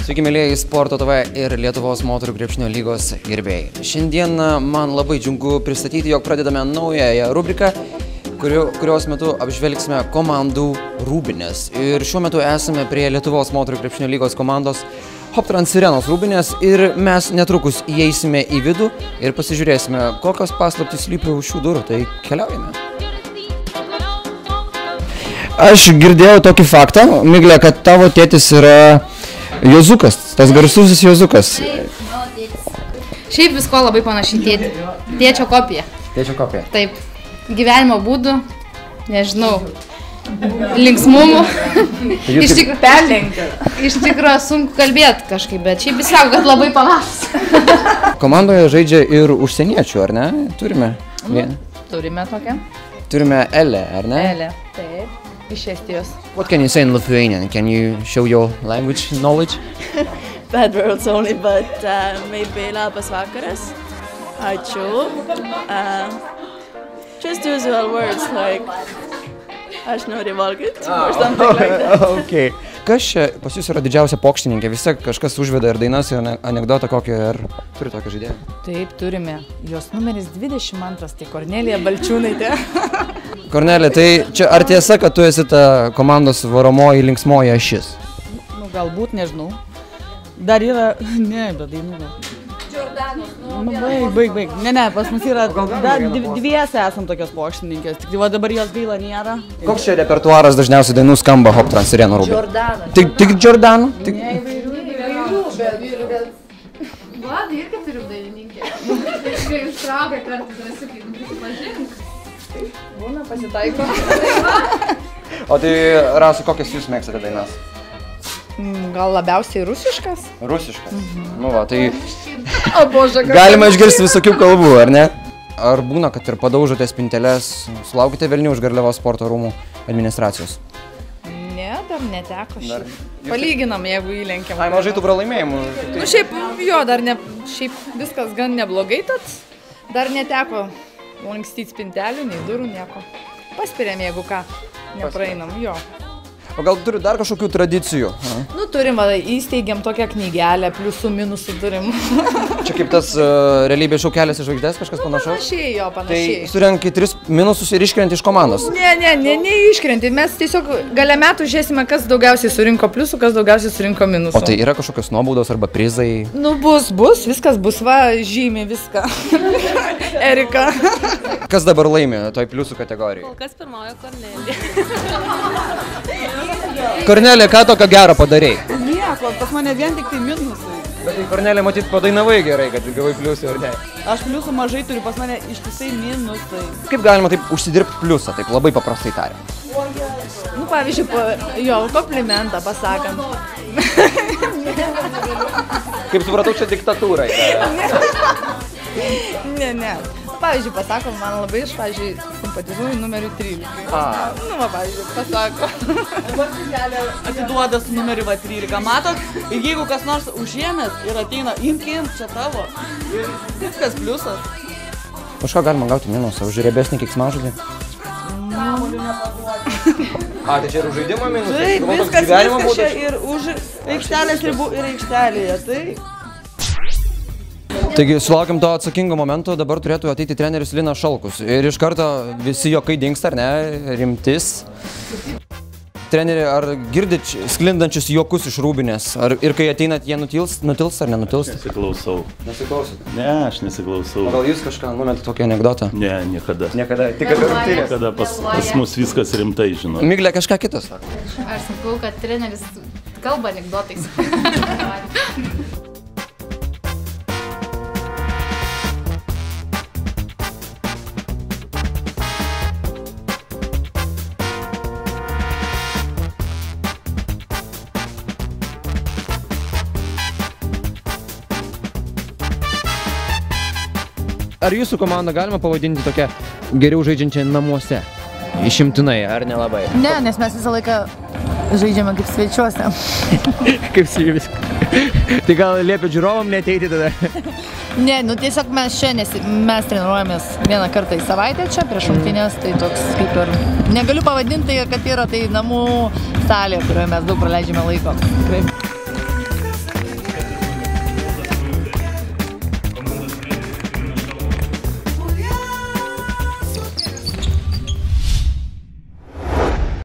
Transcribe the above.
Sveiki, mėlyjeji Sporto TV ir Lietuvos moterų krepšinio lygos gerbėjai. Šiandien man labai džiugu pristatyti, jog pradedame naująją rubriką, kurios metu apžvelgsime komandų rūbinės. Ir šiuo metu esame prie Lietuvos moterų krepšinio lygos komandos Hoptrans Sirenos rūbinės ir mes netrukus įeisime į vidų ir pasižiūrėsime, kokios paslaptys slypi už šių durų. Tai keliaujame. Aš girdėjau tokį faktą, Miglė, kad tavo tėtis yra Jozukas, tas garsusis Jozukas. Šiaip visko labai panašiai tėti. Tėčio kopija. Tėčio kopija. Taip. Gyvenimo būdų, nežinau, linksmumų. Iš tikrųjų sunku kalbėti kažkaip, bet šiaip visi sako, kad labai panašus. Komandoje žaidžia ir užsieniečių, ar ne? Turime vieną. Turime tokią. Turime Elę, ar ne? Elę, taip. Iš Estijos. What can you say in Lithuanian? Can you show your language knowledge? Bad words only, but maybe labas vakaras. Ačiū. Just usual words like aš noriu valgyti or something like that. Okay. Kas čia pas jūs yra didžiausia pokštininkė? Vis tiek kažkas užveda ir dainas ir anekdotą kokį, ar turi tokią žaidėją? Taip, turime. Jos numeris 22, tai Kornelija Balčiūnaitė. Kornelija, tai čia ar tiesa, kad tu esi ta komandos varomoji linksmoji ašis? Nu, galbūt, nežinau. Dar yra, ne, bet dainų. Baig. Ne, pas mus yra, dviese esam tokios pokštininkės, tik va dabar jos gaila nėra. Koks čia repertuaras dažniausiai dainų skamba Hoptrans Sirenų rūbinėse? Jordanas. Tik Jordanų? Ne, įvairių, bet... Vladai irgi turim dainininkė. Kai jūs traukia kartais, nesakytum, pažink. Būna pasitaiko. O tai, Rasa, kokias jūs mėgstate dainas? Gal labiausiai rusiškas? Rusiškas. Nu va, tai O Bože, ką... galima išgirsti visokių kalbų, ar ne? Ar būna, kad ir padaužote spinteles, sulaukite velnių iš Garliavos sporto rūmų administracijos? Ne, dar neteko šiaip. Palyginam, jeigu įlenkiam. Ai, mažai tų pralaimėjimų. Nu šiaip, jo, dar ne, šiaip viskas gan neblogai, tad dar neteko lankstyti spintelių, nei durų, nieko. Paspiriam, jeigu ką, nepraeinam, jo. O gal turi dar kažkokių tradicijų? Nu, turim, įsteigiam tokią knygelę, pliusų, minusų turim. Čia kaip tas realybės šou Kelias į žvaigždes, kažkas panašaus? Panašiai, jo, panašiai. Tai surenki 3 minusus ir iškrenti iš komandos? Ne iškrenti. Mes tiesiog gale metų žiūrėsime, kas daugiausiai surinko pliusų, kas daugiausiai surinko minusų. O tai yra kažkokios nuobaudos arba prizai? Nu, bus, viskas bus, va, žymi viską. Erika. Kas dabar laimi toj pliusų kategorijoje? Kol kas pirmojo Kornelija. Kornelija, ką tokio gero padarei? Nieko, pas mane vien tik tai minusai. Bet tai Kornelija, matyt, padainavai gerai, kad gavai pliusų, ar ne? Aš pliusų mažai turiu, pas mane ištisai minusai. Kaip galima taip užsidirbti pliusą, taip labai paprastai tariant? Nu, pavyzdžiui, jo, komplimentą pasakant. Kaip supratau, čia diktatūra yra. Ne. Pavyzdžiui, pasakom, man labai iš, pavyzdžiui, simpatizuoju numeriu 13. Nu, va, pavyzdžiui, pasako. Atiduoda su numeriu 13, matot? Ir jeigu kas nors užėmės ir ateina, imk, čia tavo. Ir viskas pliusas. Už ką galima gauti minusą? Už riebesnį keiksmažodį? Tai čia ir už žaidimo minusą? Taip, viskas čia ir už aikštelės ribų ir aikštelėje, tai... Taigi, sulaukiam to atsakingo momento, dabar turėtų ateiti treneris Linas Šalkus. Ir iš karto visi juokai dingsta, ar ne? Rimtis. Treneri, ar girdit sklindančius juokus iš rūbinės? Ir kai ateinat, jie nutils ar nenutils? Nesiklausau. Nesiklausau? Ne, aš nesiklausau. O gal jūs kažką numetat tokį anekdotą? Ne, niekada. Niekada, tik apie rungtynės. Niekada pas mus viskas rimtai, žinau. Miglė, kažką kitas sako. Aš sakau, kad treneris kalba anekdotais. Ar jūsų komandą galima pavadinti tokia geriau žaidžiančia namuose? Išimtinai, ar nelabai? Ne, nes mes visą laiką žaidžiame kaip svečiuose. Kaip su jumis? Tai gal liepia žiūrovam neateiti tada? Ne, nu tiesiog mes čia, mes treniruojamės vieną kartą į savaitę čia prieš rungtynes, tai toks kaip ir... Negaliu pavadinti, kad yra tai namų salė, kurioje mes daug praleidžiame laiko. Tikrai.